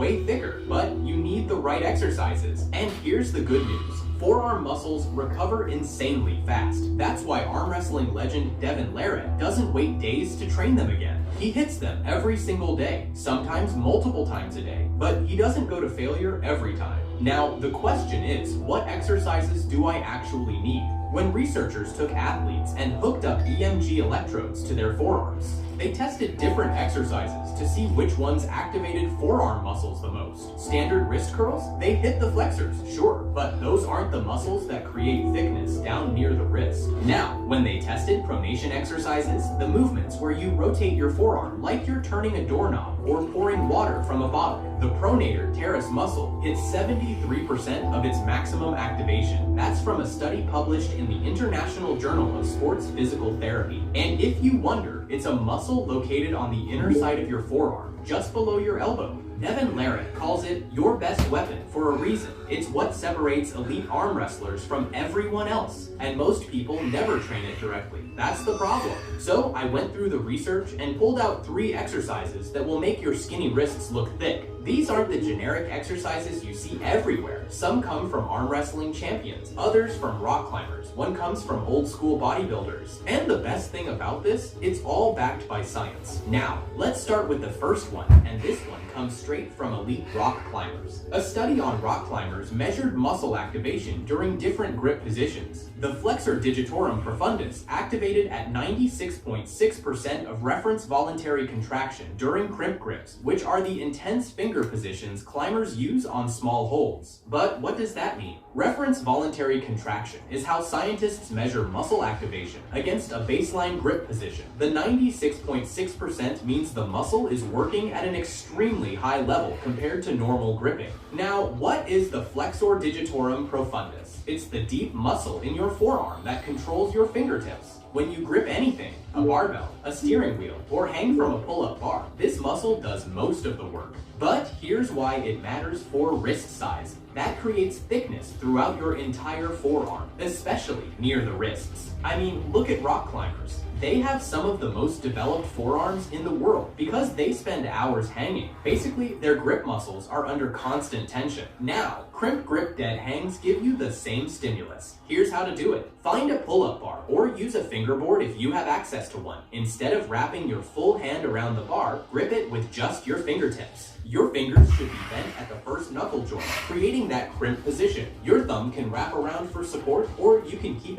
way thicker, but you need the right exercises. And here's the good news. Forearm muscles recover insanely fast. That's why arm wrestling legend Devin Larratt doesn't wait days to train them again. He hits them every single day, sometimes multiple times a day, but he doesn't go to failure every time. Now, the question is, what exercises do I actually need? When researchers took athletes and hooked up EMG electrodes to their forearms, they tested different exercises to see which ones activated forearm muscles the most. Standard wrist curls? They hit the flexors, sure, but those aren't the muscles that create thickness down near the wrist. Now, when they tested pronation exercises, the movements where you rotate your forearm like you're turning a doorknob or pouring water from a bottle, the pronator teres muscle hits 73% of its maximum activation. That's from a study published in the International Journal of Sports Physical Therapy. And if you wonder, it's a muscle located on the inner side of your forearm, just below your elbow. Devin Larratt calls it your best weapon for a reason. It's what separates elite arm wrestlers from everyone else, and most people never train it directly. That's the problem. So I went through the research and pulled out 3 exercises that will make your skinny wrists look thick. These aren't the generic exercises you see everywhere. Some come from arm wrestling champions, others from rock climbers, one comes from old school bodybuilders. And the best thing about this, it's all backed by science. Now, let's start with the first one, and this one comes straight from elite rock climbers. A study on rock climbers measured muscle activation during different grip positions. The flexor digitorum profundus activated at 96.6% of reference voluntary contraction during crimp grips, which are the intense finger positions climbers use on small holds. But what does that mean? Reference voluntary contraction is how scientists measure muscle activation against a baseline grip position. The 96.6% means the muscle is working at an extremely high level compared to normal gripping. Now, what is the flexor digitorum profundus? It's the deep muscle in your forearm that controls your fingertips. When you grip anything, a barbell, a steering wheel, or hang from a pull-up bar, this muscle does most of the work. But here's why it matters for wrist size. That creates thickness throughout your entire forearm, especially near the wrists. I mean, look at rock climbers. They have some of the most developed forearms in the world because they spend hours hanging. Basically, their grip muscles are under constant tension. Now, crimp grip dead hangs give you the same stimulus. Here's how to do it. Find a pull-up bar or use a fingerboard if you have access to one. Instead of wrapping your full hand around the bar, grip it with just your fingertips. Your fingers should be bent at the first knuckle joint, creating that crimp position. Your thumb can wrap around for support, or you can keep it